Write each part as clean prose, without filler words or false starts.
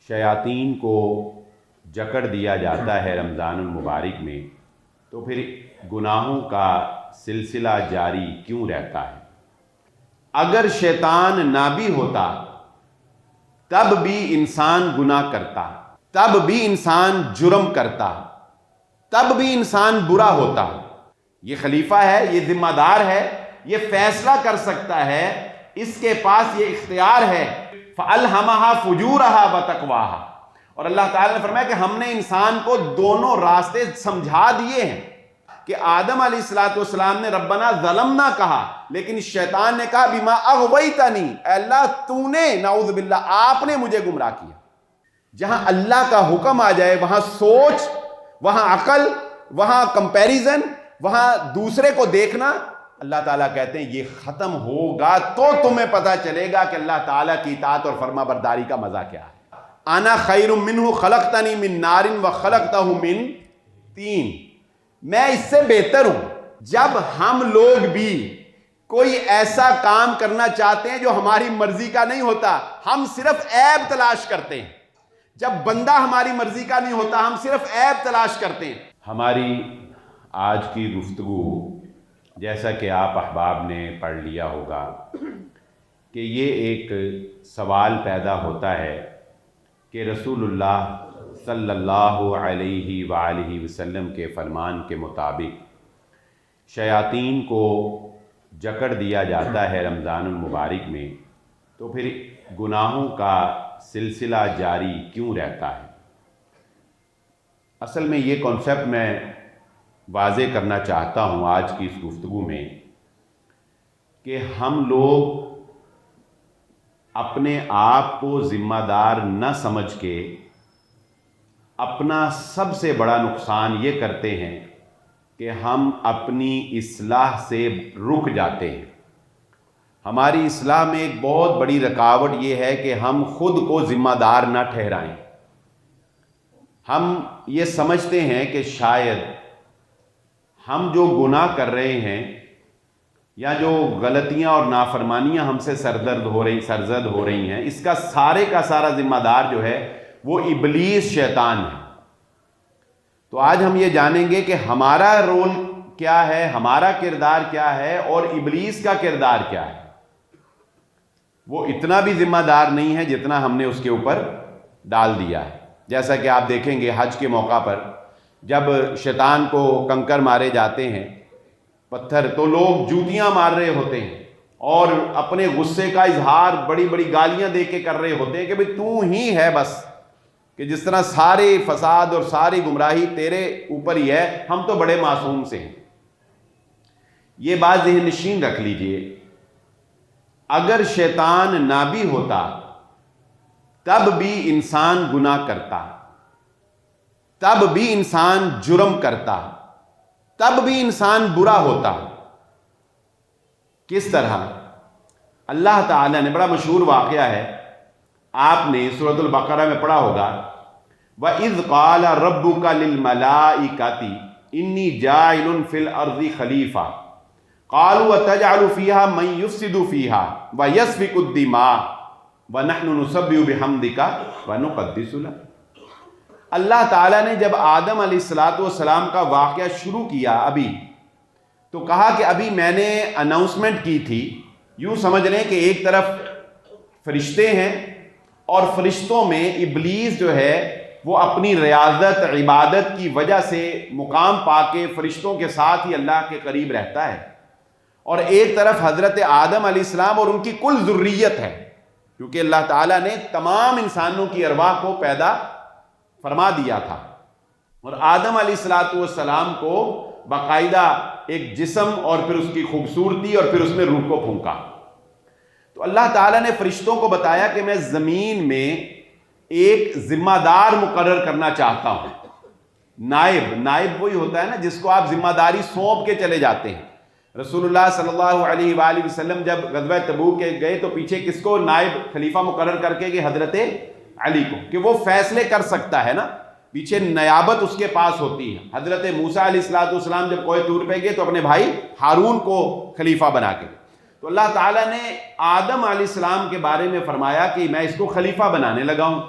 شیاطین کو جکڑ دیا جاتا ہے رمضان المبارک میں، تو پھر گناہوں کا سلسلہ جاری کیوں رہتا ہے؟ اگر شیطان نہ بھی ہوتا تب بھی انسان گناہ کرتا، تب بھی انسان جرم کرتا، تب بھی انسان برا ہوتا۔ یہ خلیفہ ہے، یہ ذمہ دار ہے، یہ فیصلہ کر سکتا ہے، اس کے پاس یہ اختیار ہے۔ فَأَلْهَمَهَا فُجُورَهَا وَتَقْوَاهَا، اور اللہ تعالیٰ نے فرمایا کہ ہم نے انسان کو دونوں راستے سمجھا دیے ہیں کہ آدم علیہ السلام نے ربنا ظلمنا کہا، لیکن شیطان نے کہا بما اغویتنی، اے اللہ تو نے، نعوذ باللہ، آپ نے مجھے گمراہ کیا۔ جہاں اللہ کا حکم آ جائے وہاں سوچ، وہاں عقل، وہاں کمپیریزن، وہاں دوسرے کو دیکھنا، اللہ تعالیٰ کہتے ہیں یہ ختم ہوگا تو تمہیں پتہ چلے گا کہ اللہ تعالیٰ کی اطاعت اور فرما برداری کا مزہ کیا ہے۔ انا خیر منہ خلقتنی من نار وخلقتہ من طین، میں اس سے بہتر ہوں۔ جب ہم لوگ بھی کوئی ایسا کام کرنا چاہتے ہیں جو ہماری مرضی کا نہیں ہوتا، ہم صرف عیب تلاش کرتے ہیں۔ جب بندہ ہماری مرضی کا نہیں ہوتا، ہم صرف عیب تلاش کرتے ہیں۔ ہماری آج کی گفتگو، جیسا کہ آپ احباب نے پڑھ لیا ہوگا، کہ یہ ایک سوال پیدا ہوتا ہے کہ رسول اللہ صلی اللہ علیہ وآلہ وسلم کے فرمان کے مطابق شیاطین کو جکڑ دیا جاتا ہے رمضان المبارک میں، تو پھر گناہوں کا سلسلہ جاری کیوں رہتا ہے؟ اصل میں یہ کانسیپٹ میں واضح کرنا چاہتا ہوں آج کی اس گفتگو میں کہ ہم لوگ اپنے آپ کو ذمہ دار نہ سمجھ کے اپنا سب سے بڑا نقصان یہ کرتے ہیں کہ ہم اپنی اصلاح سے رک جاتے ہیں۔ ہماری اصلاح میں ایک بہت بڑی رکاوٹ یہ ہے کہ ہم خود کو ذمہ دار نہ ٹھہرائیں۔ ہم یہ سمجھتے ہیں کہ شاید ہم جو گناہ کر رہے ہیں یا جو غلطیاں اور نافرمانیاں ہم سے سرزد ہو رہی ہیں، اس کا سارا ذمہ دار جو ہے وہ ابلیس، شیطان ہے۔ تو آج ہم یہ جانیں گے کہ ہمارا رول کیا ہے، ہمارا کردار کیا ہے، اور ابلیس کا کردار کیا ہے۔ وہ اتنا بھی ذمہ دار نہیں ہے جتنا ہم نے اس کے اوپر ڈال دیا ہے۔ جیسا کہ آپ دیکھیں گے حج کے موقع پر جب شیطان کو کنکر مارے جاتے ہیں، پتھر، تو لوگ جوتیاں مار رہے ہوتے ہیں اور اپنے غصے کا اظہار بڑی بڑی گالیاں دے کے کر رہے ہوتے ہیں کہ بھئی تو ہی ہے بس، کہ جس طرح سارے فساد اور ساری گمراہی تیرے اوپر ہی ہے، ہم تو بڑے معصوم سے ہیں۔ یہ بات ذہن نشین رکھ لیجئے، اگر شیطان نہ بھی ہوتا تب بھی انسان گناہ کرتا، تب بھی انسان جرم کرتا، تب بھی انسان برا ہوتا۔ کس طرح؟ اللہ تعالیٰ نے، بڑا مشہور واقعہ ہے، آپ نے سورۃ البقرہ میں پڑھا ہوگا، وَإِذْ قَالَ رَبُّكَ لِلْمَلَائِكَةِ إِنِّي جَاعِلٌ فِي الْأَرْضِ خَلِيفَةً قَالُوا وَتَجْعَلُ فِيهَا مَن يُفْسِدُ فِيهَا وَيَسْفِكُ الدِّمَاءَ وَنَحْنُ نُسَبِّحُ بِحَمْدِكَ وَنُقَدِّسُ لَكَ۔ اللہ تعالیٰ نے جب آدم علیہ السلام کا واقعہ شروع کیا ابھی، تو کہا کہ ابھی میں نے اناؤنسمنٹ کی تھی، یوں سمجھ لیں کہ ایک طرف فرشتے ہیں اور فرشتوں میں ابلیس جو ہے وہ اپنی ریاضت، عبادت کی وجہ سے مقام پا کے فرشتوں کے ساتھ ہی اللہ کے قریب رہتا ہے، اور ایک طرف حضرت آدم علیہ السلام اور ان کی کل ذریت ہے، کیونکہ اللہ تعالیٰ نے تمام انسانوں کی ارواح کو پیدا فرما دیا تھا، اور آدم علیہ السلام کو باقاعدہ ایک جسم اور پھر اس کی خوبصورتی اور پھر اس میں روح کو پھونکا۔ تو اللہ تعالیٰ نے فرشتوں کو بتایا کہ میں زمین میں ایک ذمہ دار مقرر کرنا چاہتا ہوں۔ نائب وہی ہوتا ہے نا جس کو آپ ذمہ داری سونپ کے چلے جاتے ہیں۔ رسول اللہ صلی اللہ علیہ وآلہ وسلم جب غزوہ تبوک کے گئے تو پیچھے کس کو نائب خلیفہ مقرر کر کے کہ حضرت علی کو، کہ وہ فیصلے کر سکتا ہے نا، پیچھے نیابت اس کے پاس ہوتی ہے۔ حضرت موسیٰ علیہ السلام جب کوہ طور پہ گئے تو اپنے بھائی ہارون کو خلیفہ بنا کے، تو اللہ تعالیٰ نے آدم علیہ السلام کے بارے میں فرمایا کہ میں اس کو خلیفہ بنانے لگا ہوں۔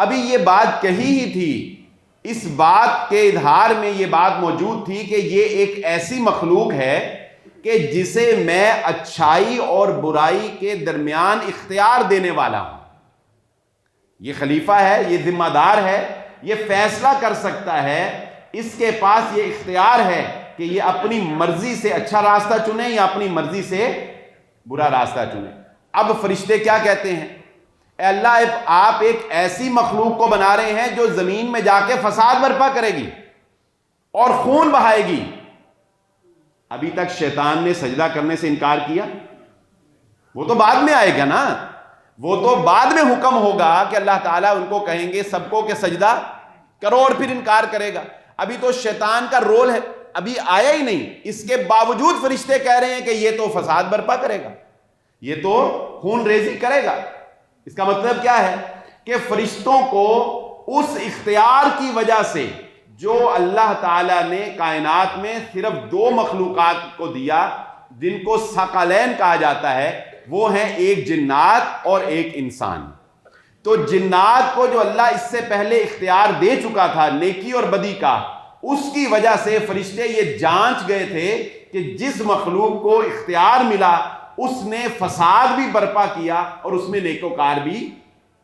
ابھی یہ بات کہی ہی تھی، اس بات کے اظہار میں یہ بات موجود تھی کہ یہ ایک ایسی مخلوق ہے کہ جسے میں اچھائی اور برائی کے درمیان اختیار دینے والا ہوں. یہ خلیفہ ہے، یہ ذمہ دار ہے، یہ فیصلہ کر سکتا ہے، اس کے پاس یہ اختیار ہے کہ یہ اپنی مرضی سے اچھا راستہ چنے یا اپنی مرضی سے برا راستہ چنے. اب فرشتے کیا کہتے ہیں؟ اے اللہ، آپ ایک ایسی مخلوق کو بنا رہے ہیں جو زمین میں جا کے فساد برپا کرے گی اور خون بہائے گی. ابھی تک شیطان نے سجدہ کرنے سے انکار کیا، وہ تو بعد میں آئے گا نا، وہ تو بعد میں حکم ہوگا کہ اللہ تعالیٰ ان کو کہیں گے سب کو کہ سجدہ کرو، اور پھر انکار کرے گا. ابھی تو شیطان کا رول ہے، ابھی آیا ہی نہیں، اس کے باوجود فرشتے کہہ رہے ہیں کہ یہ تو فساد برپا کرے گا، یہ تو خون ریزی کرے گا. اس کا مطلب کیا ہے کہ فرشتوں کو اس اختیار کی وجہ سے جو اللہ تعالیٰ نے کائنات میں صرف 2 مخلوقات کو دیا جن کو ثقلین کہا جاتا ہے، وہ ہیں ایک جنات اور ایک انسان. تو جنات کو جو اللہ اس سے پہلے اختیار دے چکا تھا نیکی اور بدی کا، اس کی وجہ سے فرشتے یہ جانچ گئے تھے کہ جس مخلوق کو اختیار ملا اس نے فساد بھی برپا کیا اور اس میں نیکوکار بھی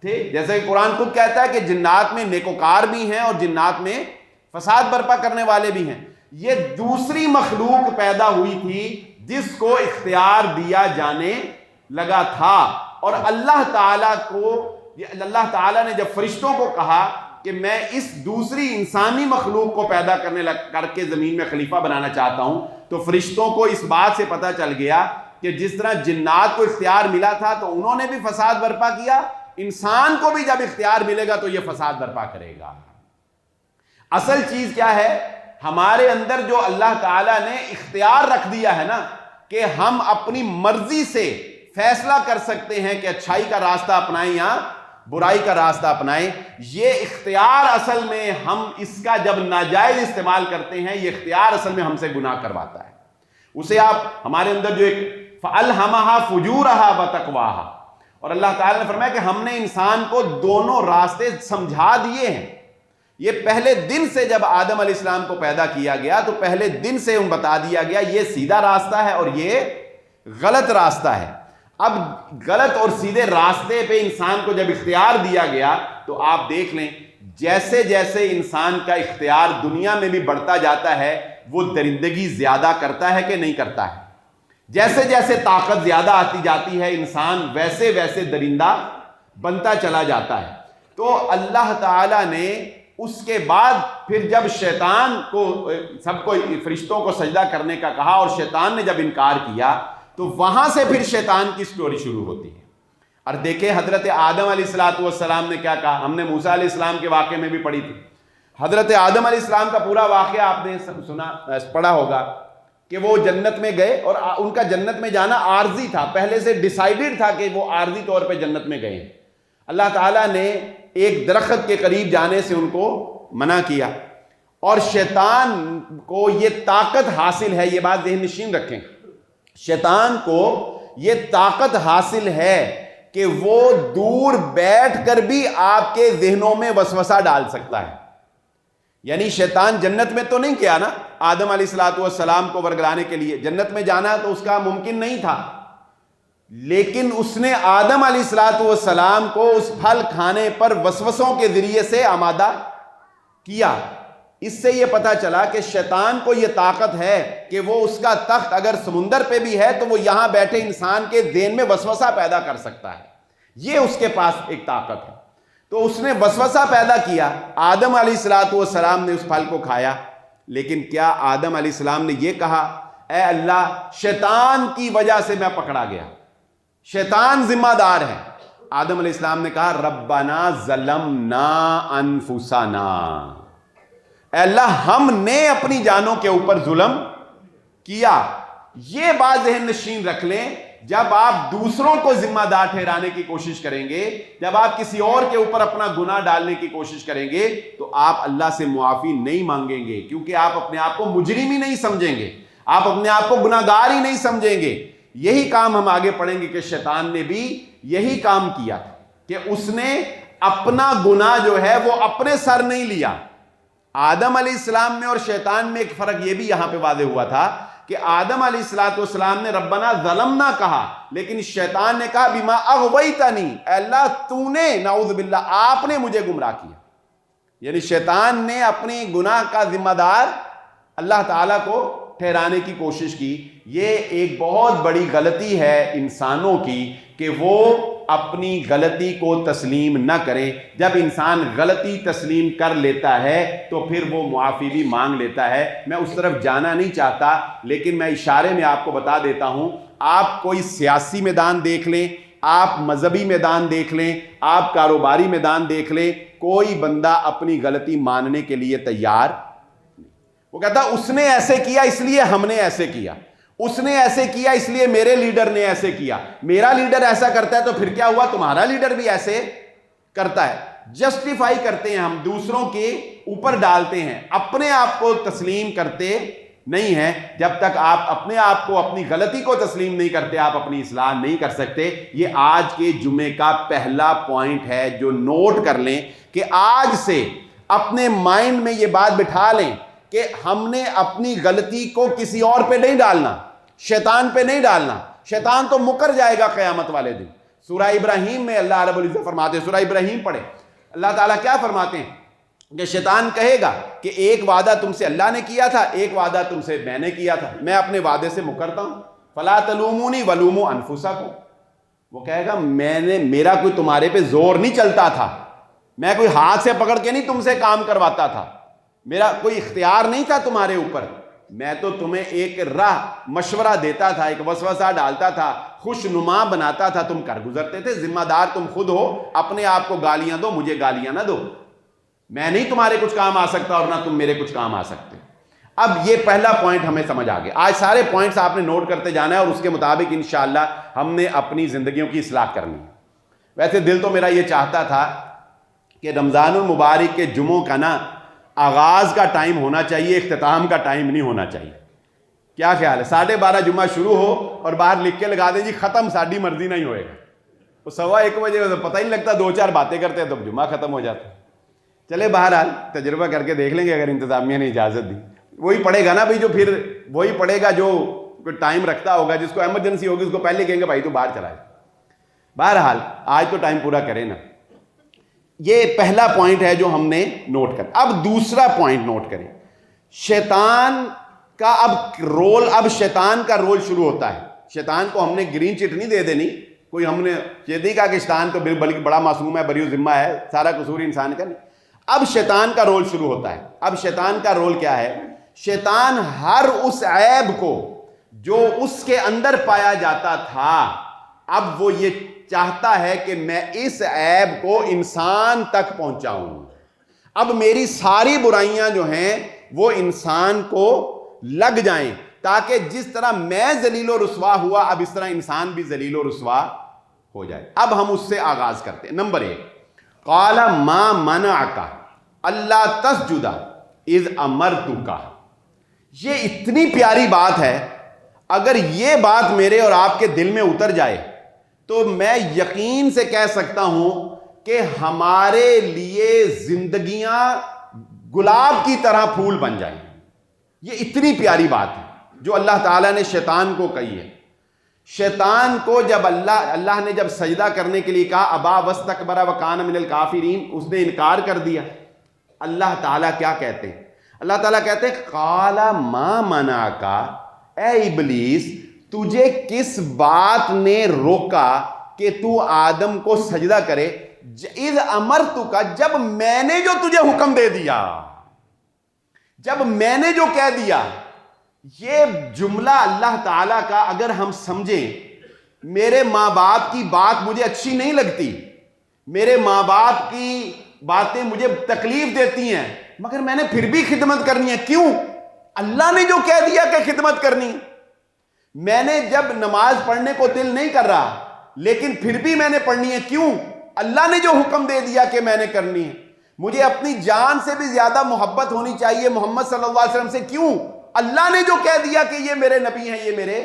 تھے. جیسے کہ قرآن خود کہتا ہے کہ جنات میں نیکوکار بھی ہیں اور جنات میں فساد برپا کرنے والے بھی ہیں. یہ دوسری مخلوق پیدا ہوئی تھی جس کو اختیار دیا جانے لگا تھا. اور اللہ تعالیٰ نے جب فرشتوں کو کہا کہ میں اس دوسری انسانی مخلوق کو پیدا کر کے زمین میں خلیفہ بنانا چاہتا ہوں، تو فرشتوں کو اس بات سے پتہ چل گیا کہ جس طرح جنات کو اختیار ملا تھا تو انہوں نے بھی فساد برپا کیا، انسان کو بھی جب اختیار ملے گا تو یہ فساد برپا کرے گا. اصل چیز کیا ہے؟ ہمارے اندر جو اللہ تعالیٰ نے اختیار رکھ دیا ہے نا، کہ ہم اپنی مرضی سے فیصلہ کر سکتے ہیں کہ اچھائی کا راستہ اپنائیں یا برائی کا راستہ اپنائیں. یہ اختیار اصل میں ہم اس کا جب ناجائز استعمال کرتے ہیں، یہ اختیار اصل میں ہم سے گناہ کرواتا ہے. اسے آپ ہمارے اندر جو ایک فَأَلْهَمَهَا فُجُورَهَا وَتَقْوَاهَا، اور اللہ تعالیٰ نے فرمایا کہ ہم نے انسان کو دونوں راستے سمجھا دیے ہیں. یہ پہلے دن سے جب آدم علیہ السلام کو پیدا کیا گیا تو پہلے دن سے ان بتا دیا گیا یہ سیدھا راستہ ہے اور یہ غلط راستہ ہے. اب غلط اور سیدھے راستے پہ انسان کو جب اختیار دیا گیا تو آپ دیکھ لیں جیسے جیسے انسان کا اختیار دنیا میں بھی بڑھتا جاتا ہے وہ درندگی زیادہ کرتا ہے کہ نہیں کرتا ہے. جیسے جیسے طاقت زیادہ آتی جاتی ہے انسان ویسے ویسے درندہ بنتا چلا جاتا ہے. تو اللہ تعالیٰ نے اس کے بعد پھر جب شیطان کو سب کو فرشتوں کو سجدہ کرنے کا کہا اور شیطان نے جب انکار کیا تو وہاں سے پھر شیطان کی سٹوری شروع ہوتی ہے. اور دیکھیں حضرت آدم علیہ السلام نے کیا کہا. ہم نے موسیٰ علیہ السلام کے واقعے میں بھی پڑھی تھی. حضرت آدم علیہ السلام کا پورا واقعہ آپ نے پڑھا ہوگا کہ وہ جنت میں گئے اور ان کا جنت میں جانا عارضی تھا، پہلے سے ڈیسائیڈڈ تھا کہ وہ عارضی طور پہ جنت میں گئے. اللہ تعالیٰ نے ایک درخت کے قریب جانے سے ان کو منع کیا اور شیطان کو یہ طاقت حاصل ہے، یہ بات ذہن نشین رکھیں، شیطان کو یہ طاقت حاصل ہے کہ وہ دور بیٹھ کر بھی آپ کے ذہنوں میں وسوسہ ڈال سکتا ہے. یعنی شیطان جنت میں تو نہیں گیا نا آدم علیہ السلام کو ورگلانے کے لیے، جنت میں جانا تو اس کا ممکن نہیں تھا، لیکن اس نے آدم علیہ السلام کو اس پھل کھانے پر وسوسوں کے ذریعے سے آمادہ کیا. اس سے یہ پتہ چلا کہ شیطان کو یہ طاقت ہے کہ وہ اس کا تخت اگر سمندر پہ بھی ہے تو وہ یہاں بیٹھے انسان کے ذہن میں وسوسہ پیدا کر سکتا ہے. یہ اس کے پاس ایک طاقت ہے. تو اس نے وسوسہ پیدا کیا. آدم علیہ السلام نے اس پھل کو کھایا، لیکن کیا آدم علیہ السلام نے یہ کہا اے اللہ شیطان کی وجہ سے میں پکڑا گیا، شیطان ذمہ دار ہے؟ آدم علیہ السلام نے کہا ربنا ظلمنا انفسنا، اے اللہ ہم نے اپنی جانوں کے اوپر ظلم کیا. یہ بات ذہن نشین رکھ لیں، جب آپ دوسروں کو ذمہ دار ٹھہرانے کی کوشش کریں گے، جب آپ کسی اور کے اوپر اپنا گناہ ڈالنے کی کوشش کریں گے تو آپ اللہ سے معافی نہیں مانگیں گے، کیونکہ آپ اپنے آپ کو مجرم ہی نہیں سمجھیں گے، آپ اپنے آپ کو گناہگار ہی نہیں سمجھیں گے. یہی کام ہم آگے پڑھیں گے کہ شیطان نے بھی یہی کام کیا کہ اس نے اپنا گناہ جو ہے وہ اپنے سر نہیں لیا. آدم علیہ السلام میں اور شیطان میں ایک فرق یہ بھی یہاں پہ واضح ہوا تھا کہ آدم علیہ السلام نے ربنا ظلمنا کہا، لیکن شیطان نے کہا بما اغویتنی، اے اللہ تو نے، نعوذ باللہ، آپ نے مجھے گمراہ کیا. یعنی شیطان نے اپنی گناہ کا ذمہ دار اللہ تعالیٰ کو ٹھہرانے کی کوشش کی. یہ ایک بہت بڑی غلطی ہے انسانوں کی کہ وہ اپنی غلطی کو تسلیم نہ کریں. جب انسان غلطی تسلیم کر لیتا ہے تو پھر وہ معافی بھی مانگ لیتا ہے. میں اس طرف جانا نہیں چاہتا، لیکن میں اشارے میں آپ کو بتا دیتا ہوں. آپ کوئی سیاسی میدان دیکھ لیں، آپ مذہبی میدان دیکھ لیں، آپ کاروباری میدان دیکھ لیں، کوئی بندہ اپنی غلطی ماننے کے لیے تیار. وہ کہتا اس نے ایسے کیا اس لیے ہم نے ایسے کیا، اس نے ایسے کیا اس لیے میرے لیڈر نے ایسے کیا، میرا لیڈر ایسا کرتا ہے تو پھر کیا ہوا، تمہارا لیڈر بھی ایسے کرتا ہے. جسٹیفائی کرتے ہیں ہم، دوسروں کے اوپر ڈالتے ہیں، اپنے آپ کو تسلیم کرتے نہیں ہیں. جب تک آپ اپنے آپ کو، اپنی غلطی کو تسلیم نہیں کرتے، آپ اپنی اصلاح نہیں کر سکتے. یہ آج کے جمعے کا پہلا پوائنٹ ہے جو نوٹ کر لیں کہ آج سے اپنے مائنڈ میں یہ بات بٹھا لیں کہ ہم نے اپنی غلطی کو کسی اور پہ نہیں ڈالنا، شیطان پہ نہیں ڈالنا. شیطان تو مکر جائے گا قیامت والے دن. سورہ ابراہیم میں اللہ رب العزت فرماتے ہیں، سورہ ابراہیم پڑھیں، اللہ تعالیٰ کیا فرماتے ہیں کہ شیطان کہے گا کہ ایک وعدہ تم سے اللہ نے کیا تھا، ایک وعدہ تم سے میں نے کیا تھا، میں اپنے وعدے سے مکرتا ہوں. فلا تلومونی ولوموا انفسکم. وہ کہے گا میرا کوئی تمہارے پہ زور نہیں چلتا تھا، میں کوئی ہاتھ سے پکڑ کے نہیں تم سے کام کرواتا تھا، میرا کوئی اختیار نہیں تھا تمہارے اوپر. میں تو تمہیں ایک راہ مشورہ دیتا تھا، ایک وسوسہ ڈالتا تھا، خوش نما بناتا تھا، تم کر گزرتے تھے. ذمہ دار تم خود ہو، اپنے آپ کو گالیاں دو، مجھے گالیاں نہ دو. میں نہیں تمہارے کچھ کام آ سکتا اور نہ تم میرے کچھ کام آ سکتے. اب یہ پہلا پوائنٹ ہمیں سمجھ آ گیا. آج سارے پوائنٹس آپ نے نوٹ کرتے جانا ہے اور اس کے مطابق انشاءاللہ ہم نے اپنی زندگیوں کی اصلاح کرنی ہے. ویسے دل تو میرا یہ چاہتا تھا کہ رمضان المبارک کے جمعوں کا نا آغاز کا ٹائم ہونا چاہیے، اختتام کا ٹائم نہیں ہونا چاہیے. کیا خیال ہے؟ 12:30 جمعہ شروع ہو اور باہر لکھ کے لگا دیں جی ختم، ساڈی مرضی نہیں ہوئے گا. وہ 1:15 بجے پتہ ہی نہیں لگتا، 2-4 باتیں کرتے ہیں تو جمعہ ختم ہو جاتا ہے. چلے بہرحال تجربہ کر کے دیکھ لیں گے، اگر انتظامیہ نے اجازت دی. وہی پڑھے گا نا بھائی، جو پھر وہی پڑھے گا جو کوئی ٹائم رکھتا ہوگا، جس کو ایمرجنسی ہوگی اس کو پہلے کہیں گے بھائی تو باہر چلا جائے. بہرحال آج تو ٹائم پورا کرے نا. یہ پہلا پوائنٹ ہے جو ہم نے نوٹ کر. اب دوسرا پوائنٹ نوٹ کریں. شیطان کا اب شیطان کا رول شروع ہوتا ہے. شیطان کو ہم نے گرین چٹ نہیں دے دینی، کوئی ہم نے یہ نہیں کہا کہ شیطان تو بلکہ بڑا معصوم ہے، بری ذمہ ہے، سارا قصور انسان کا نہیں. اب شیطان کا رول شروع ہوتا ہے. اب شیطان کا رول کیا ہے؟ شیطان ہر اس عیب کو جو اس کے اندر پایا جاتا تھا، اب وہ یہ چاہتا ہے کہ میں اس عیب کو انسان تک پہنچاؤں. اب میری ساری برائیاں جو ہیں وہ انسان کو لگ جائیں، تاکہ جس طرح میں ذلیل و رسوا ہوا اب اس طرح انسان بھی ذلیل و رسوا ہو جائے. اب ہم اس سے آغاز کرتے ہیں. نمبر 1، قال ما منعک الا تسجد اذ امرتک. یہ اتنی پیاری بات ہے، اگر یہ بات میرے اور آپ کے دل میں اتر جائے تو میں یقین سے کہہ سکتا ہوں کہ ہمارے لیے زندگیاں گلاب کی طرح پھول بن جائیں. یہ اتنی پیاری بات ہے جو اللہ تعالیٰ نے شیطان کو کہی ہے. شیطان کو جب اللہ نے جب سجدہ کرنے کے لیے کہا، ابا واستکبر وکان من الکافرین، اس نے انکار کر دیا. اللہ تعالیٰ کیا کہتے ہیں؟ اللہ تعالیٰ کہتے ہیں قال ما منعک، اے ابلیس تجھے کس بات نے روکا کہ تو آدم کو سجدہ کرے؟ اذ امرتک، جب میں نے جو تجھے حکم دے دیا، جب میں نے جو کہہ دیا. یہ جملہ اللہ تعالیٰ کا اگر ہم سمجھیں، میرے ماں باپ کی بات مجھے اچھی نہیں لگتی، میرے ماں باپ کی باتیں مجھے تکلیف دیتی ہیں، مگر میں نے پھر بھی خدمت کرنی ہے. کیوں؟ اللہ نے جو کہہ دیا کہ خدمت کرنی. میں نے جب نماز پڑھنے کو دل نہیں کر رہا لیکن پھر بھی میں نے پڑھنی ہے. کیوں؟ اللہ نے جو حکم دے دیا کہ میں نے کرنی ہے. مجھے اپنی جان سے بھی زیادہ محبت ہونی چاہیے محمد صلی اللہ علیہ وسلم سے. کیوں؟ اللہ نے جو کہہ دیا کہ یہ میرے نبی ہیں، یہ میرے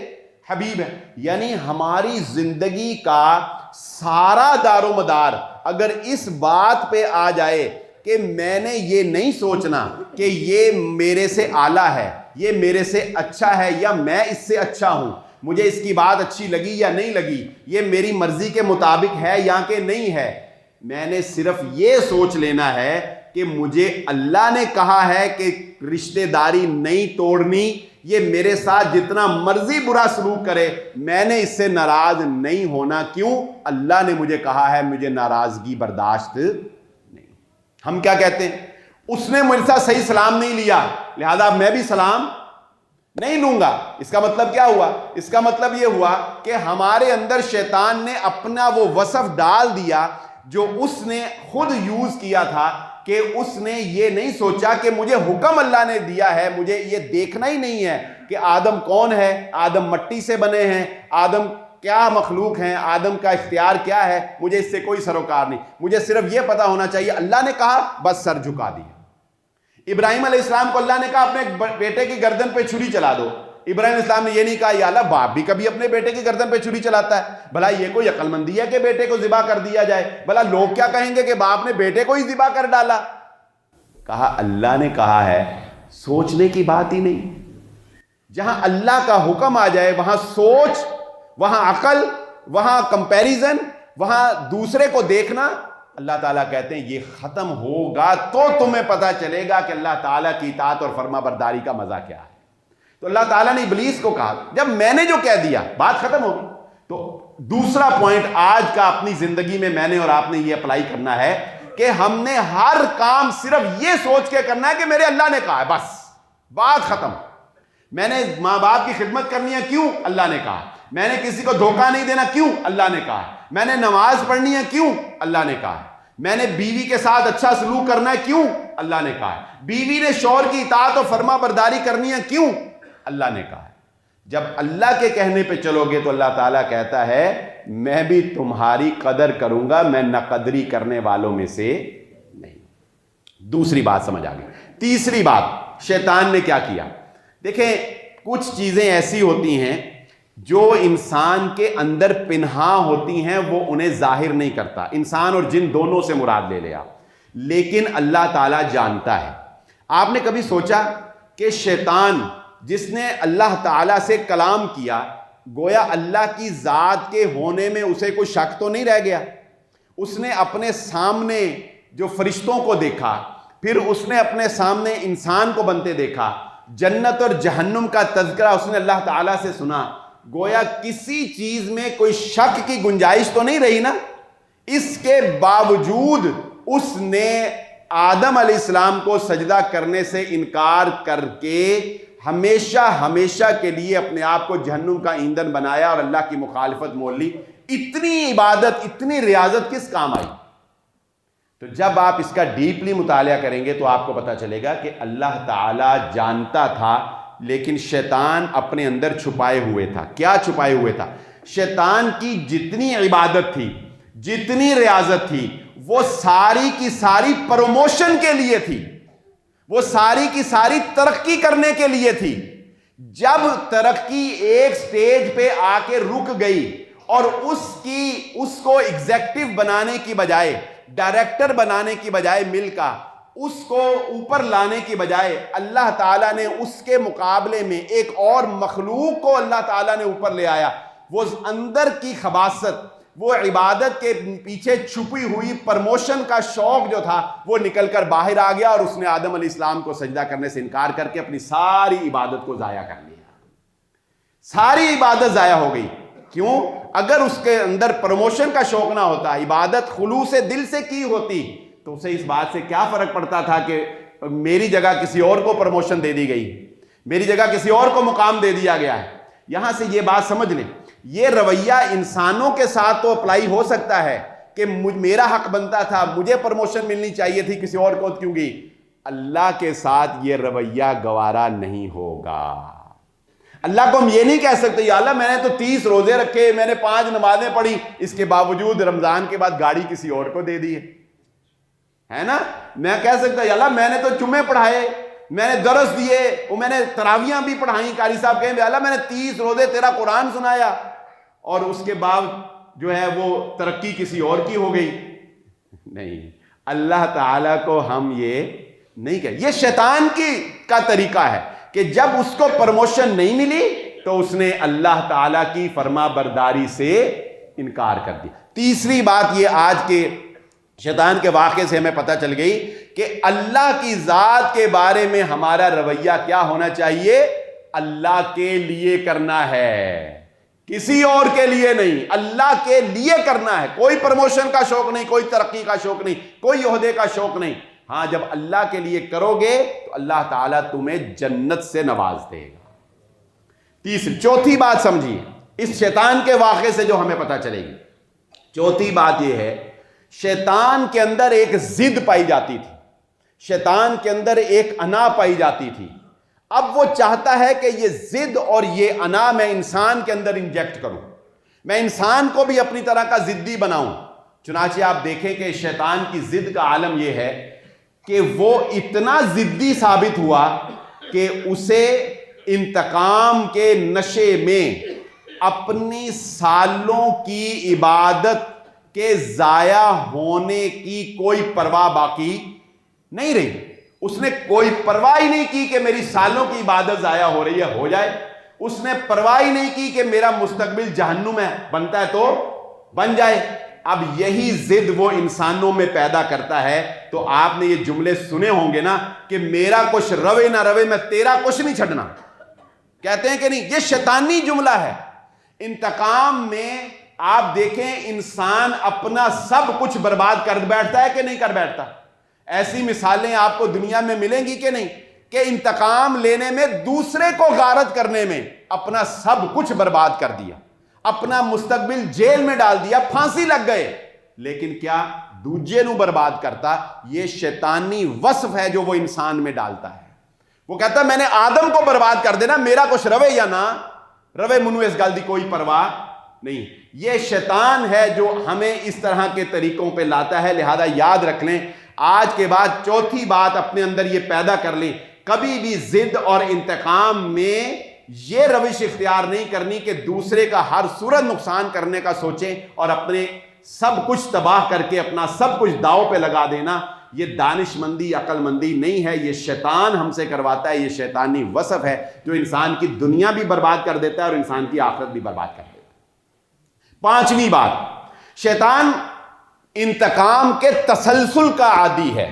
حبیب ہے. یعنی ہماری زندگی کا سارا دار و مدار اگر اس بات پہ آ جائے کہ میں نے یہ نہیں سوچنا کہ یہ میرے سے اعلیٰ ہے، یہ میرے سے اچھا ہے یا میں اس سے اچھا ہوں، مجھے اس کی بات اچھی لگی یا نہیں لگی، یہ میری مرضی کے مطابق ہے یا کہ نہیں ہے، میں نے صرف یہ سوچ لینا ہے کہ مجھے اللہ نے کہا ہے کہ رشتہ داری نہیں توڑنی، یہ میرے ساتھ جتنا مرضی برا سلوک کرے میں نے اس سے ناراض نہیں ہونا. کیوں؟ اللہ نے مجھے کہا ہے مجھے ناراضگی برداشت نہیں. ہم کیا کہتے ہیں؟ اس نے مجھ سے صحیح سلام نہیں لیا لہذا میں بھی سلام نہیں لوں گا. اس کا مطلب کیا ہوا؟ اس کا مطلب یہ ہوا کہ ہمارے اندر شیطان نے اپنا وہ وصف ڈال دیا جو اس نے خود یوز کیا تھا، کہ اس نے یہ نہیں سوچا کہ مجھے حکم اللہ نے دیا ہے، مجھے یہ دیکھنا ہی نہیں ہے کہ آدم کون ہے، آدم مٹی سے بنے ہیں، آدم کیا مخلوق ہیں، آدم کا اختیار کیا ہے، مجھے اس سے کوئی سروکار نہیں، مجھے صرف یہ پتا ہونا چاہیے اللہ نے کہا بس سر جھکا دیا. ابراہیم علیہ السلام کو اللہ نے کہا اپنے بیٹے کی گردن پہ چھری چلا دو. ابراہیم علیہ السلام نے یہ نہیں کہا یا اللہ باپ بھی کبھی اپنے بیٹے کی گردن پہ چھری چلاتا ہے، بھلا یہ کوئی عقل مندی ہے کہ بیٹے کو ذبح کر دیا جائے، بھلا لوگ کیا کہیں گے کہ باپ نے بیٹے کو ہی ذبح کر ڈالا. کہا اللہ نے کہا ہے، سوچنے کی بات ہی نہیں. جہاں اللہ کا حکم آ جائے وہاں سوچ، وہاں عقل، وہاں کمپیریزن، وہاں دوسرے کو دیکھنا، اللہ تعالیٰ کہتے ہیں یہ ختم ہوگا تو تمہیں پتا چلے گا کہ اللہ تعالیٰ کی اطاعت اور فرما برداری کا مزہ کیا ہے. تو اللہ تعالیٰ نے ابلیس کو کہا جب میں نے جو کہہ دیا بات ختم ہوگی. تو دوسرا پوائنٹ آج کا اپنی زندگی میں نے اور آپ نے یہ اپلائی کرنا ہے کہ ہم نے ہر کام صرف یہ سوچ کے کرنا ہے کہ میرے اللہ نے کہا ہے، بس بات ختم. میں نے ماں باپ کی خدمت کرنی ہے، کیوں؟ اللہ نے کہا. میں نے کسی کو دھوکہ نہیں دینا، کیوں؟ اللہ نے کہا. میں نے نماز پڑھنی ہے، کیوں؟ اللہ نے کہا. میں نے بیوی کے ساتھ اچھا سلوک کرنا ہے، کیوں؟ اللہ نے کہا. بیوی نے شوہر کی اطاعت اور فرما برداری کرنی ہے، کیوں؟ اللہ نے کہا. جب اللہ کے کہنے پہ چلو گے تو اللہ تعالیٰ کہتا ہے میں بھی تمہاری قدر کروں گا، میں ناقدری کرنے والوں میں سے نہیں. دوسری بات سمجھ آ گئی. تیسری بات شیطان نے کیا کیا؟ دیکھیں کچھ چیزیں ایسی ہوتی ہیں جو انسان کے اندر پنہاں ہوتی ہیں، وہ انہیں ظاہر نہیں کرتا. انسان اور جن دونوں سے مراد لے لیا، لیکن اللہ تعالیٰ جانتا ہے. آپ نے کبھی سوچا کہ شیطان جس نے اللہ تعالیٰ سے کلام کیا، گویا اللہ کی ذات کے ہونے میں اسے کوئی شک تو نہیں رہ گیا؟ اس نے اپنے سامنے جو فرشتوں کو دیکھا، پھر اس نے اپنے سامنے انسان کو بنتے دیکھا، جنت اور جہنم کا تذکرہ اس نے اللہ تعالیٰ سے سنا. گویا کسی چیز میں کوئی شک کی گنجائش تو نہیں رہی نا. اس کے باوجود اس نے آدم علیہ السلام کو سجدہ کرنے سے انکار کر کے ہمیشہ ہمیشہ کے لیے اپنے آپ کو جہنم کا ایندھن بنایا اور اللہ کی مخالفت مول لی. اتنی عبادت، اتنی ریاضت کس کام آئی؟ تو جب آپ اس کا ڈیپلی مطالعہ کریں گے تو آپ کو پتا چلے گا کہ اللہ تعالیٰ جانتا تھا، لیکن شیطان اپنے اندر چھپائے ہوئے تھا. کیا چھپائے ہوئے تھا؟ شیطان کی جتنی عبادت تھی، جتنی ریاضت تھی، وہ ساری کی ساری پروموشن کے لیے تھی، وہ ساری کی ساری ترقی کرنے کے لیے تھی. جب ترقی ایک سٹیج پہ آ کے رک گئی اور اس کو ایگزیکٹو بنانے کی بجائے، ڈائریکٹر بنانے کی بجائے، مل کا اس کو اوپر لانے کی بجائے اللہ تعالیٰ نے اس کے مقابلے میں ایک اور مخلوق کو اللہ تعالیٰ نے اوپر لے آیا. وہ اندر کی خباثت، وہ عبادت کے پیچھے چھپی ہوئی پرموشن کا شوق جو تھا وہ نکل کر باہر آ گیا، اور اس نے آدم علیہ السلام کو سجدہ کرنے سے انکار کر کے اپنی ساری عبادت کو ضائع کر لیا. ساری عبادت ضائع ہو گئی. کیوں؟ اگر اس کے اندر پروموشن کا شوق نہ ہوتا، عبادت خلوص دل سے کی ہوتی، تو اسے اس بات سے کیا فرق پڑتا تھا کہ میری جگہ کسی اور کو پروموشن دے دی گئی، میری جگہ کسی اور کو مقام دے دیا گیا ہے. یہاں سے یہ بات سمجھ لیں، یہ رویہ انسانوں کے ساتھ تو اپلائی ہو سکتا ہے کہ میرا حق بنتا تھا، مجھے پروموشن ملنی چاہیے تھی، کسی اور کو کیوں گئی. اللہ کے ساتھ یہ رویہ گوارا نہیں ہوگا. اللہ کو ہم یہ نہیں کہہ سکتے یا اللہ میں نے تو 30 روزے رکھے، میں نے 5 نمازیں پڑھی، اس کے باوجود رمضان کے بعد گاڑی کسی اور کو دے دی ہے نا. میں کہہ سکتا یا اللہ میں نے تو جمعے پڑھائے، میں نے درس دیے، وہ میں نے تراویحاں بھی پڑھائیں، قاری صاحب کہیں اللہ میں نے 30 روزے تیرا قرآن سنایا، اور اس کے بعد جو ہے وہ ترقی کسی اور کی ہو گئی؟ نہیں، اللہ تعالیٰ کو ہم یہ نہیں کہ، یہ شیطان کا طریقہ ہے کہ جب اس کو پروموشن نہیں ملی تو اس نے اللہ تعالیٰ کی فرما برداری سے انکار کر دیا۔ تیسری بات یہ آج کے شیطان کے واقعے سے ہمیں پتہ چل گئی کہ اللہ کی ذات کے بارے میں ہمارا رویہ کیا ہونا چاہیے؟ اللہ کے لیے کرنا ہے، کسی اور کے لیے نہیں، اللہ کے لیے کرنا ہے۔ کوئی پروموشن کا شوق نہیں، کوئی ترقی کا شوق نہیں، کوئی عہدے کا شوق نہیں۔ ہاں، جب اللہ کے لیے کرو گے تو اللہ تعالیٰ تمہیں جنت سے نواز دے گا۔ چوتھی بات سمجھیے اس شیطان کے واقعے سے جو ہمیں پتہ چلے گی، چوتھی بات یہ ہے، شیطان کے اندر ایک ضد پائی جاتی تھی، شیطان کے اندر ایک انا پائی جاتی تھی۔ اب وہ چاہتا ہے کہ یہ ضد اور یہ انا میں انسان کے اندر انجیکٹ کروں، میں انسان کو بھی اپنی طرح کا ضدی بناؤں۔ چنانچہ آپ دیکھیں کہ شیطان کی ضد کا عالم یہ ہے کہ وہ اتنا ضدی ثابت ہوا کہ اسے انتقام کے نشے میں اپنی سالوں کی عبادت کے ضائع ہونے کی کوئی پرواہ باقی نہیں رہی۔ اس نے کوئی پرواہ ہی نہیں کی کہ میری سالوں کی عبادت ضائع ہو رہی ہے، ہو جائے۔ اس نے پرواہ ہی نہیں کی کہ میرا مستقبل جہنم ہے، بنتا ہے تو بن جائے۔ اب یہی ضد وہ انسانوں میں پیدا کرتا ہے۔ تو آپ نے یہ جملے سنے ہوں گے نا کہ میرا کچھ روے نہ روے میں تیرا کچھ نہیں چھڑنا، کہتے ہیں کہ نہیں؟ یہ شیطانی جملہ ہے۔ انتقام میں آپ دیکھیں انسان اپنا سب کچھ برباد کر بیٹھتا ہے کہ نہیں کر بیٹھتا؟ ایسی مثالیں آپ کو دنیا میں ملیں گی کہ نہیں، کہ انتقام لینے میں، دوسرے کو غارت کرنے میں اپنا سب کچھ برباد کر دیا، اپنا مستقبل جیل میں ڈال دیا، پھانسی لگ گئے، لیکن کیا دوجے نو برباد کرتا؟ یہ شیطانی وصف ہے جو وہ انسان میں ڈالتا ہے۔ وہ کہتا ہے میں نے آدم کو برباد کر دینا، میرا کچھ روے یا نہ روے، منو اس گل دی کوئی پرواہ نہیں۔ یہ شیطان ہے جو ہمیں اس طرح کے طریقوں پہ لاتا ہے۔ لہذا یاد رکھ لیں، آج کے بعد چوتھی بات اپنے اندر یہ پیدا کر لیں، کبھی بھی ضد اور انتقام میں یہ روش اختیار نہیں کرنی کہ دوسرے کا ہر صورت نقصان کرنے کا سوچیں اور اپنے سب کچھ تباہ کر کے اپنا سب کچھ داؤ پہ لگا دینا۔ یہ دانش مندی، عقل مندی نہیں ہے، یہ شیطان ہم سے کرواتا ہے، یہ شیطانی وصف ہے جو انسان کی دنیا بھی برباد کر دیتا ہے اور انسان کی آخرت بھی برباد کر دیتا ہے۔ پانچویں بات، شیطان انتقام کے تسلسل کا عادی ہے،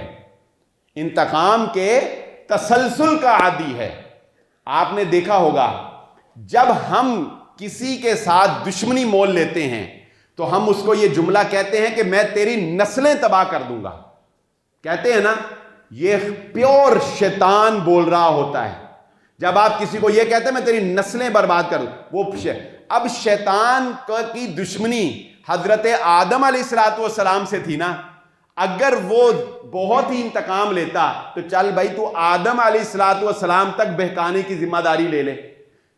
انتقام کے تسلسل کا عادی ہے۔ آپ نے دیکھا ہوگا جب ہم کسی کے ساتھ دشمنی مول لیتے ہیں تو ہم اس کو یہ جملہ کہتے ہیں کہ میں تیری نسلیں تباہ کر دوں گا، کہتے ہیں نا، یہ پیور شیطان بول رہا ہوتا ہے۔ جب آپ کسی کو یہ کہتے ہیں میں تیری نسلیں برباد کر دوں، وہ اب شیطان کی دشمنی حضرت آدم علیہ السلام سے تھی نا۔ اگر وہ بہت ہی انتقام لیتا تو چل بھائی تو آدم علیہ السلام تک بہکانے کی ذمہ داری لے لے،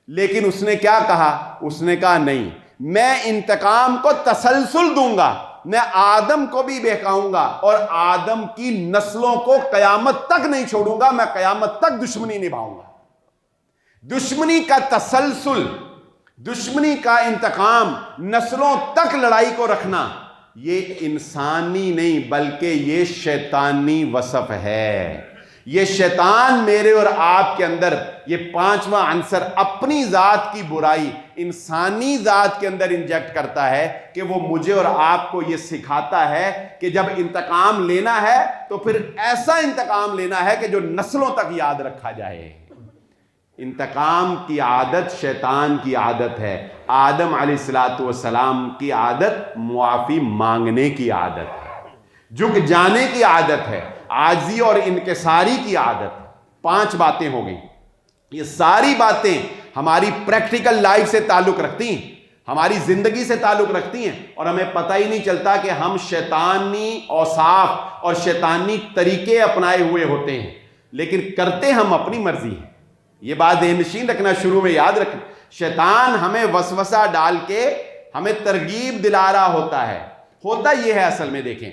لیکن اس نے کیا کہا؟ اس نے کہا نہیں، میں انتقام کو تسلسل دوں گا، میں آدم کو بھی بہکاؤں گا اور آدم کی نسلوں کو قیامت تک نہیں چھوڑوں گا، میں قیامت تک دشمنی نبھاؤں گا۔ دشمنی کا تسلسل، دشمنی کا انتقام، نسلوں تک لڑائی کو رکھنا، یہ انسانی نہیں بلکہ یہ شیطانی وصف ہے۔ یہ شیطان میرے اور آپ کے اندر یہ پانچواں عنصر اپنی ذات کی برائی انسانی ذات کے اندر انجیکٹ کرتا ہے کہ وہ مجھے اور آپ کو یہ سکھاتا ہے کہ جب انتقام لینا ہے تو پھر ایسا انتقام لینا ہے کہ جو نسلوں تک یاد رکھا جائے۔ انتقام کی عادت شیطان کی عادت ہے، آدم علیہ السلام کی عادت معافی مانگنے کی عادت ہے، جھک جانے کی عادت ہے، عاجزی اور انکساری کی عادت ہے۔ 5 باتیں ہو گئی۔ یہ ساری باتیں ہماری پریکٹیکل لائف سے تعلق رکھتی ہیں، ہماری زندگی سے تعلق رکھتی ہیں، اور ہمیں پتہ ہی نہیں چلتا کہ ہم شیطانی اوصاف اور شیطانی طریقے اپنائے ہوئے ہوتے ہیں، لیکن کرتے ہم اپنی مرضی ہے۔ یہ بات ذہن نشین رکھنا، شروع میں یاد رکھنا، شیطان ہمیں وسوسہ ڈال کے ہمیں ترغیب دلا رہا ہوتا ہے۔ ہوتا یہ ہے اصل میں، دیکھیں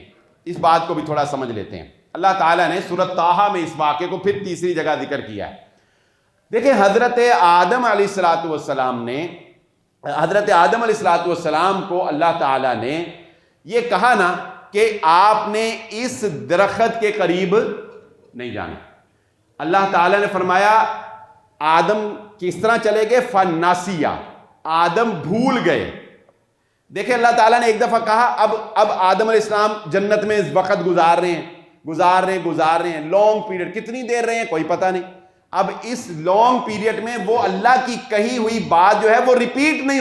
اس بات کو بھی تھوڑا سمجھ لیتے ہیں۔ اللہ تعالیٰ نے سورۃ طٰہٰ میں اس واقعے کو پھر تیسری جگہ ذکر کیا ہے. دیکھیں حضرت آدم علیہ السلام کو اللہ تعالیٰ نے یہ کہا نا کہ آپ نے اس درخت کے قریب نہیں جانا. اللہ تعالیٰ نے فرمایا آدم کس طرح چلے گئے؟ فناسیہ، آدم بھول گئے. دیکھیں اللہ تعالیٰ نے ایک دفعہ کہا اب آدم علیہ السلام جنت میں اس وقت گزار رہے ہیں لانگ پیریڈ. کتنی دیر رہے ہیں کوئی پتہ نہیں. اب اس لانگ پیریڈ میں وہ اللہ کی کہی ہوئی بات جو ہے وہ ریپیٹ نہیں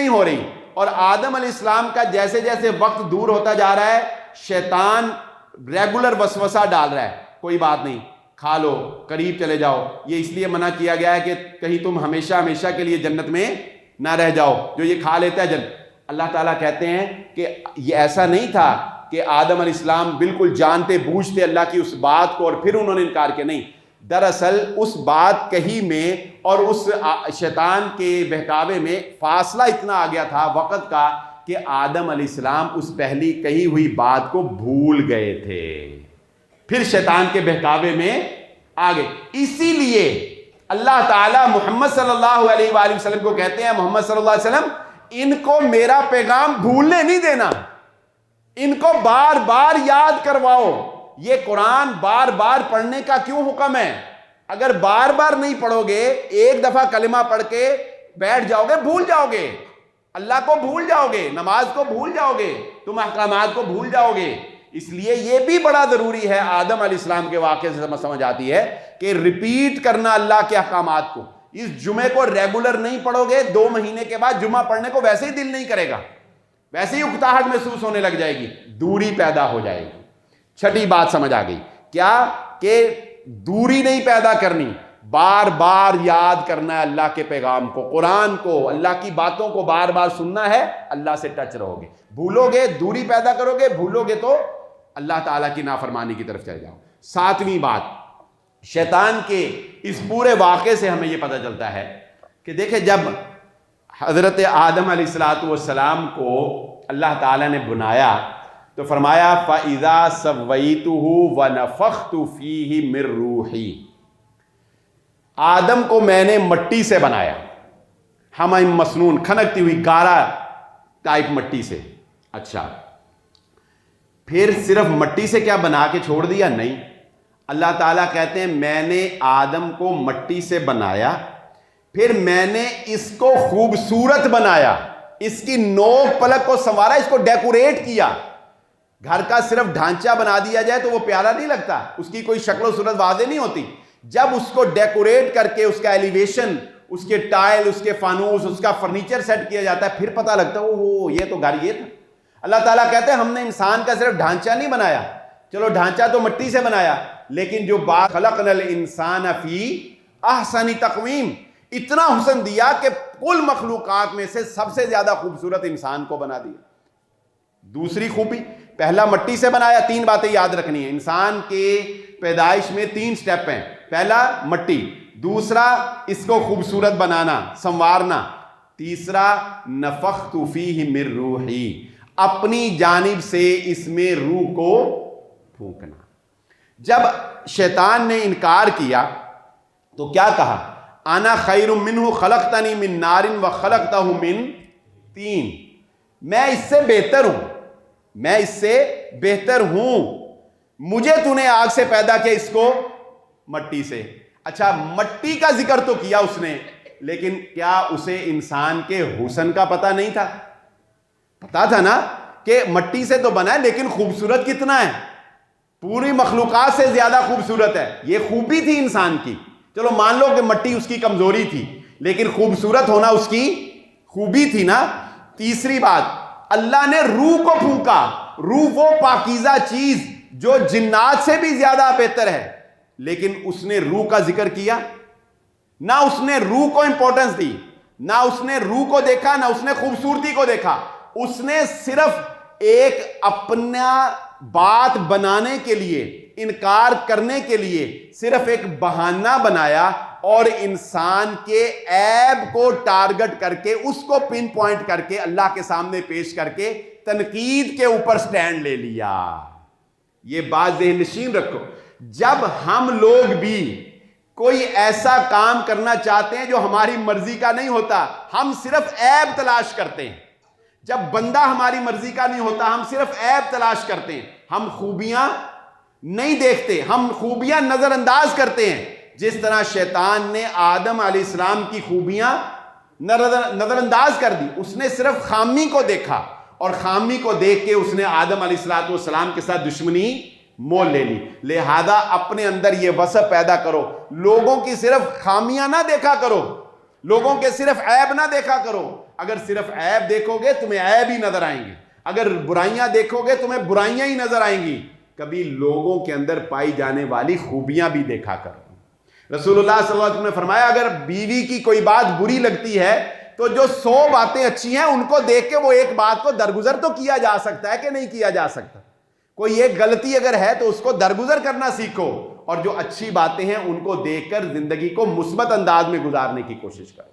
ہو رہی. اور آدم علیہ السلام کا جیسے جیسے وقت دور ہوتا جا رہا ہے شیطان ریگولر وسوسہ ڈال رہا ہے، کوئی بات نہیں، کھا لو، قریب چلے جاؤ. یہ اس لیے منع کیا گیا ہے کہ کہیں تم ہمیشہ کے لیے جنت میں نہ رہ جاؤ، جو یہ کھا لیتا ہے جنت. اللہ تعالیٰ کہتے ہیں کہ یہ ایسا نہیں تھا کہ آدم علیہ السلام بالکل جانتے بوجھتے اللہ کی اس بات کو اور پھر انہوں نے انکار کیا. نہیں، دراصل اس بات کہی میں اور اس شیطان کے بہکاوے میں فاصلہ اتنا آ گیا تھا وقت کا کہ آدم علیہ السلام اس پہلی کہی ہوئی بات کو بھول گئے تھے، پھر شیطان کے بہکاوے میں آگے. اسی لیے اللہ تعالیٰ محمد صلی اللہ علیہ وآلہ وسلم کو کہتے ہیں محمد صلی اللہ علیہ وسلم ان کو میرا پیغام بھولنے نہیں دینا، ان کو بار بار یاد کرواؤ. یہ قرآن بار بار پڑھنے کا کیوں حکم ہے؟ اگر بار بار نہیں پڑھو گے، ایک دفعہ کلمہ پڑھ کے بیٹھ جاؤ گے، بھول جاؤ گے، اللہ کو بھول جاؤ گے، نماز کو بھول جاؤ گے، تم احکامات کو بھول جاؤ گے. اس لیے یہ بھی بڑا ضروری ہے، آدم علیہ السلام کے واقعے سے سمجھ آتی ہے کہ ریپیٹ کرنا اللہ کے احکامات کو. اس جمعے کو ریگولر نہیں پڑھو گے، 2 مہینے کے بعد جمعہ پڑھنے کو ویسے ہی دل نہیں کرے گا، ویسے ہی اکتاہٹ محسوس ہونے لگ جائے گی، دوری پیدا ہو جائے گی. چھٹی بات سمجھ آ گئی کیا؟ کہ دوری نہیں پیدا کرنی، بار بار یاد کرنا ہے اللہ کے پیغام کو، قرآن کو، اللہ کی باتوں کو بار بار سننا ہے، اللہ سے ٹچ رہو گے. بھولو گے دوری پیدا کرو گے، بھولو گے تو اللہ تعالیٰ کی نافرمانی کی طرف چلے جاؤ. 7ویں بات، شیطان کے اس پورے واقعے سے ہمیں یہ پتہ چلتا ہے کہ دیکھیں جب حضرت آدم علیہ السلام کو اللہ تعالیٰ نے بنایا تو فرمایا فَإِذَا سَوَّيْتُهُ وَنَفَخْتُ فِيهِ مِن رُوحِي. آدم کو میں نے مٹی سے بنایا، ہم مسنون، کھنکتی ہوئی گارا ٹائپ مٹی سے. اچھا، پھر صرف مٹی سے کیا بنا کے چھوڑ دیا؟ نہیں، اللہ تعالیٰ کہتے ہیں میں نے آدم کو مٹی سے بنایا، پھر میں نے اس کو خوبصورت بنایا، اس کی نوک پلک کو سنوارا، اس کو ڈیکوریٹ کیا. گھر کا صرف ڈھانچہ بنا دیا جائے تو وہ پیارا نہیں لگتا، اس کی کوئی شکل و صورت واضح نہیں ہوتی. جب اس کو ڈیکوریٹ کر کے اس کا ایلیویشن، اس کے ٹائل، اس کے فانوس، اس کا فرنیچر سیٹ کیا جاتا ہے، پھر پتہ لگتا ہے اوہ یہ تو گھر یہ تھا. اللہ تعالیٰ کہتے ہیں ہم نے انسان کا صرف ڈھانچہ نہیں بنایا، چلو ڈھانچہ تو مٹی سے بنایا، لیکن جو بات خلقنا الانسان فی احسن تقویم، اتنا حسن دیا کہ کل مخلوقات میں سے سب سے زیادہ خوبصورت انسان کو بنا دیا. دوسری خوبی، پہلا مٹی سے بنایا. 3 باتیں یاد رکھنی ہیں. انسان کے پیدائش میں 3 سٹیپ ہیں. پہلا مٹی، دوسرا اس کو خوبصورت بنانا، سنوارنا، تیسرا نفخت فیہ من روحی، اپنی جانب سے اس میں روح کو پھونکنا. جب شیطان نے انکار کیا تو کیا کہا؟ انا خیر منہ خلقتنی من نار وخلقتہ من طین. میں اس سے بہتر ہوں، میں اس سے بہتر ہوں، مجھے تو نے آگ سے پیدا کیا، اس کو مٹی سے. اچھا، مٹی کا ذکر تو کیا اس نے، لیکن کیا اسے انسان کے حسن کا پتہ نہیں تھا؟ پتا تھا نا کہ مٹی سے تو بنا ہے، لیکن خوبصورت کتنا ہے، پوری مخلوقات سے زیادہ خوبصورت ہے. یہ خوبی تھی انسان کی. چلو مان لو کہ مٹی اس کی کمزوری تھی، لیکن خوبصورت ہونا اس کی خوبی تھی نا. تیسری بات، اللہ نے روح کو پھونکا. روح وہ پاکیزہ چیز جو جنات سے بھی زیادہ بہتر ہے، لیکن اس نے روح کا ذکر کیا نہ، اس نے روح کو امپورٹنس دی، نہ اس نے روح کو دیکھا، نہ اس نے خوبصورتی کو دیکھا. اس نے صرف ایک اپنا بات بنانے کے لیے، انکار کرنے کے لیے صرف ایک بہانہ بنایا اور انسان کے عیب کو ٹارگٹ کر کے، اس کو پن پوائنٹ کر کے اللہ کے سامنے پیش کر کے تنقید کے اوپر سٹینڈ لے لیا. یہ بات ذہن نشین رکھو، جب ہم لوگ بھی کوئی ایسا کام کرنا چاہتے ہیں جو ہماری مرضی کا نہیں ہوتا، ہم صرف عیب تلاش کرتے ہیں۔ جب بندہ ہماری مرضی کا نہیں ہوتا، ہم صرف عیب تلاش کرتے ہیں، ہم خوبیاں نہیں دیکھتے، ہم خوبیاں نظر انداز کرتے ہیں۔ جس طرح شیطان نے آدم علیہ السلام کی خوبیاں نظر انداز کر دی، اس نے صرف خامی کو دیکھا، اور خامی کو دیکھ کے اس نے آدم علیہ السلام کے ساتھ دشمنی مول لے لی۔ لہذا اپنے اندر یہ وصف پیدا کرو، لوگوں کی صرف خامیاں نہ دیکھا کرو، لوگوں کے صرف عیب نہ دیکھا کرو۔ اگر صرف عیب دیکھو گے تمہیں عیب ہی نظر آئیں گے، اگر برائیاں دیکھو گے تمہیں برائیاں ہی نظر آئیں گی۔ کبھی لوگوں کے اندر پائی جانے والی خوبیاں بھی دیکھا کرو۔ رسول اللہ صلی اللہ علیہ وسلم نے فرمایا، اگر بیوی کی کوئی بات بری لگتی ہے تو جو 100 باتیں اچھی ہیں ان کو دیکھ کے وہ ایک بات کو درگزر تو کیا جا سکتا ہے کہ نہیں کیا جا سکتا؟ کوئی ایک غلطی اگر ہے تو اس کو درگزر کرنا سیکھو، اور جو اچھی باتیں ہیں ان کو دیکھ کر زندگی کو مثبت انداز میں گزارنے کی کوشش کرو۔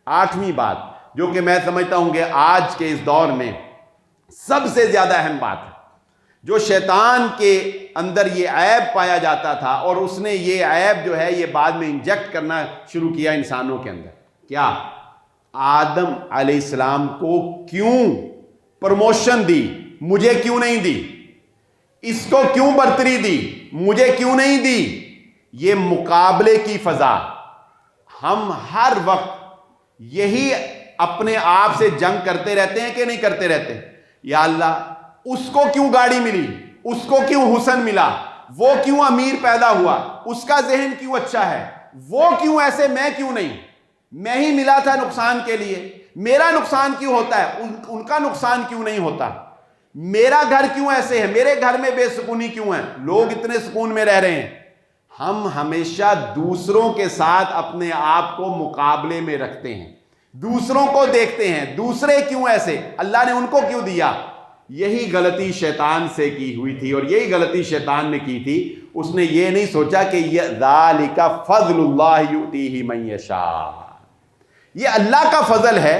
8ویں بات جو کہ میں سمجھتا ہوں کہ آج کے اس دور میں سب سے زیادہ اہم بات ہے، جو شیطان کے اندر یہ عیب پایا جاتا تھا اور اس نے یہ عیب جو ہے یہ بعد میں انجیکٹ کرنا شروع کیا انسانوں کے اندر، کیا؟ آدم علیہ السلام کو کیوں پروموشن دی، مجھے کیوں نہیں دی؟ اس کو کیوں برتری دی، مجھے کیوں نہیں دی؟ یہ مقابلے کی فضا۔ ہم ہر وقت یہی اپنے آپ سے جنگ کرتے رہتے ہیں کہ نہیں کرتے رہتے؟ یا اللہ اس کو کیوں گاڑی ملی، اس کو کیوں حسن ملا، وہ کیوں امیر پیدا ہوا، اس کا ذہن کیوں اچھا ہے، وہ کیوں ایسے، میں کیوں نہیں؟ میں ہی ملا تھا نقصان کے لیے، میرا نقصان کیوں ہوتا ہے، ان کا نقصان کیوں نہیں ہوتا؟ میرا گھر کیوں ایسے ہے، میرے گھر میں بے سکونی کیوں ہے، لوگ اتنے سکون میں رہ رہے ہیں؟ ہم ہمیشہ دوسروں کے ساتھ اپنے آپ کو مقابلے میں رکھتے ہیں، دوسروں کو دیکھتے ہیں، دوسرے کیوں ایسے، اللہ نے ان کو کیوں دیا؟ یہی غلطی شیطان سے کی ہوئی تھی، اور یہی غلطی شیطان نے کی تھی۔ اس نے یہ نہیں سوچا کہ یہ ذالک فضل اللہ یؤتیہ من یشاء، یہ اللہ کا فضل ہے،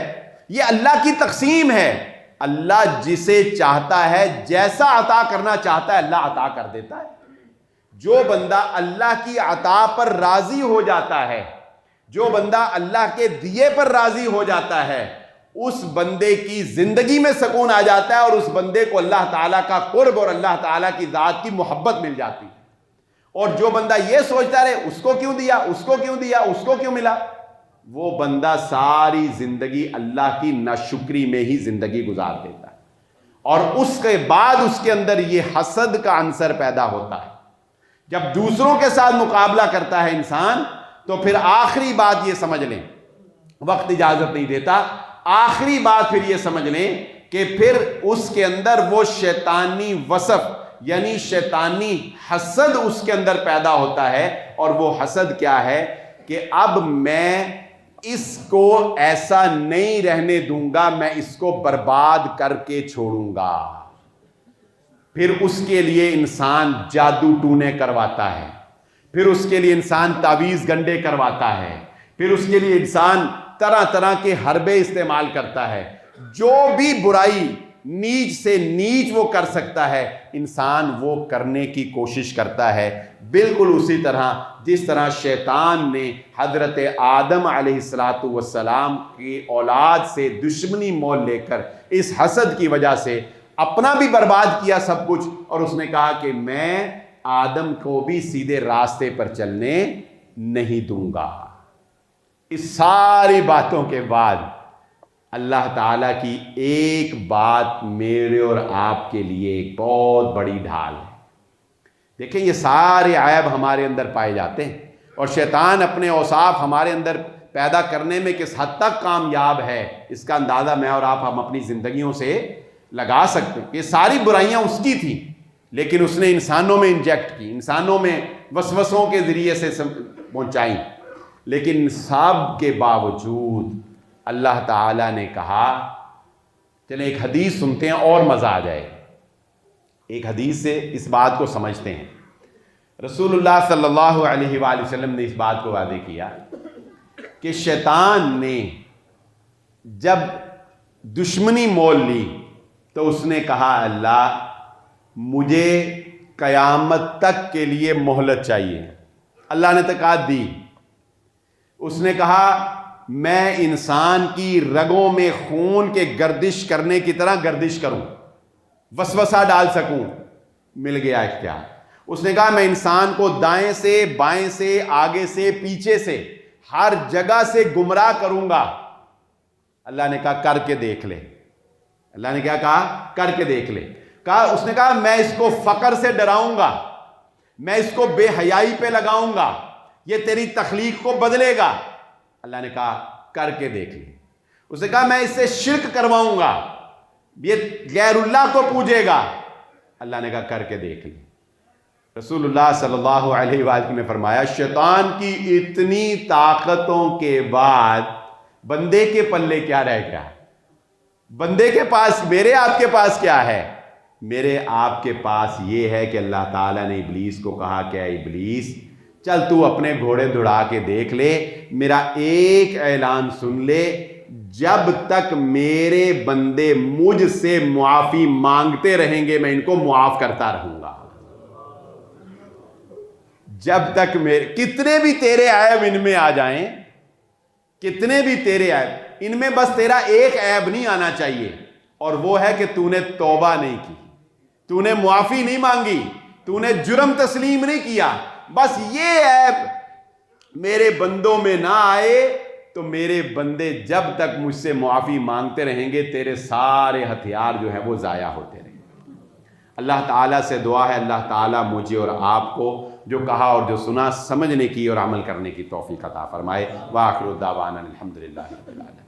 یہ اللہ کی تقسیم ہے۔ اللہ جسے چاہتا ہے جیسا عطا کرنا چاہتا ہے اللہ عطا کر دیتا ہے۔ جو بندہ اللہ کی عطا پر راضی ہو جاتا ہے، جو بندہ اللہ کے دیے پر راضی ہو جاتا ہے، اس بندے کی زندگی میں سکون آ جاتا ہے، اور اس بندے کو اللہ تعالیٰ کا قرب اور اللہ تعالیٰ کی ذات کی محبت مل جاتی ہے۔ اور جو بندہ یہ سوچتا رہے اس کو کیوں دیا، اس کو کیوں دیا، اس کو کیوں ملا، وہ بندہ ساری زندگی اللہ کی ناشکری میں ہی زندگی گزار دیتا ہے، اور اس کے بعد اس کے اندر یہ حسد کا عنصر پیدا ہوتا ہے۔ جب دوسروں کے ساتھ مقابلہ کرتا ہے انسان تو پھر آخری بات یہ سمجھ لیں، وقت اجازت نہیں دیتا، آخری بات پھر یہ سمجھ لیں کہ پھر اس کے اندر وہ شیطانی وصف یعنی شیطانی حسد اس کے اندر پیدا ہوتا ہے۔ اور وہ حسد کیا ہے کہ اب میں اس کو ایسا نہیں رہنے دوں گا، میں اس کو برباد کر کے چھوڑوں گا۔ پھر اس کے لیے انسان جادو ٹونے کرواتا ہے، پھر اس کے لیے انسان تعویذ گنڈے کرواتا ہے، پھر اس کے لیے انسان طرح طرح کے حربے استعمال کرتا ہے۔ جو بھی برائی نیچ سے نیچ وہ کر سکتا ہے انسان وہ کرنے کی کوشش کرتا ہے، بالکل اسی طرح جس طرح شیطان نے حضرت آدم علیہ السلام کی اولاد سے دشمنی مول لے کر اس حسد کی وجہ سے اپنا بھی برباد کیا سب کچھ، اور اس نے کہا کہ میں آدم کو بھی سیدھے راستے پر چلنے نہیں دوں گا۔ اس ساری باتوں کے بعد اللہ تعالیٰ کی ایک بات میرے اور آپ کے لیے ایک بہت بڑی ڈھال ہے۔ دیکھیں یہ سارے عیب ہمارے اندر پائے جاتے ہیں، اور شیطان اپنے اوصاف ہمارے اندر پیدا کرنے میں کس حد تک کامیاب ہے اس کا اندازہ میں اور آپ ہم اپنی زندگیوں سے لگا سکتے ہیں۔ یہ ساری برائیاں اس کی تھیں، لیکن اس نے انسانوں میں انجیکٹ کی، انسانوں میں وسوسوں کے ذریعے سے پہنچائیں، لیکن سب کے باوجود اللہ تعالیٰ نے کہا، چلیں ایک حدیث سنتے ہیں اور مزہ آ جائے، ایک حدیث سے اس بات کو سمجھتے ہیں۔ رسول اللہ صلی اللہ علیہ وآلہ وسلم نے اس بات کو واضح کیا کہ شیطان نے جب دشمنی مول لی تو اس نے کہا اللہ مجھے قیامت تک کے لیے مہلت چاہیے. اللہ نے تقاض دی. اس نے کہا میں انسان کی رگوں میں خون کے گردش کرنے کی طرح گردش کروں, وسوسہ ڈال سکوں. مل گیا اختیار. اس نے کہا میں انسان کو دائیں سے بائیں سے آگے سے پیچھے سے ہر جگہ سے گمراہ کروں گا. اللہ نے کہا کر کے دیکھ لے. اللہ نے کیا کہا؟ کر کے دیکھ لے. اس نے کہا میں اس کو فقر سے ڈراؤں گا, میں اس کو بے حیائی پہ لگاؤں گا, یہ تیری تخلیق کو بدلے گا. اللہ نے کہا کر کے دیکھ لے. اس نے کہا میں اس سے شرک کرواؤں گا, یہ غیر اللہ کو پوجے گا. اللہ نے کہا کر کے دیکھ لے. رسول اللہ صلی اللہ علیہ وآلہ نے فرمایا شیطان کی اتنی طاقتوں کے بعد بندے کے پلے کیا رہ گیا؟ بندے کے پاس, میرے آپ کے پاس کیا ہے؟ میرے آپ کے پاس یہ ہے کہ اللہ تعالیٰ نے ابلیس کو کہا کہ اے ابلیس چل تو اپنے گھوڑے دوڑا کے دیکھ لے, میرا ایک اعلان سن لے, جب تک میرے بندے مجھ سے معافی مانگتے رہیں گے میں ان کو معاف کرتا رہوں گا. جب تک کتنے بھی تیرے عیب ان میں آ جائیں, کتنے بھی تیرے عیب ان میں, بس تیرا ایک عیب نہیں آنا چاہیے, اور وہ ہے کہ تو نے توبہ نہیں کی, تو نے معافی نہیں مانگی, تو نے جرم تسلیم نہیں کیا. بس یہ عیب میرے بندوں میں نہ آئے تو میرے بندے جب تک مجھ سے معافی مانگتے رہیں گے تیرے سارے ہتھیار جو ہیں وہ ضائع ہوتے رہیں گے. اللہ تعالیٰ سے دعا ہے اللہ تعالیٰ مجھے اور آپ کو جو کہا اور جو سنا سمجھنے کی اور عمل کرنے کی توفیق عطا فرمائے. وآخر دعوانا الحمدللہ رب العالمین.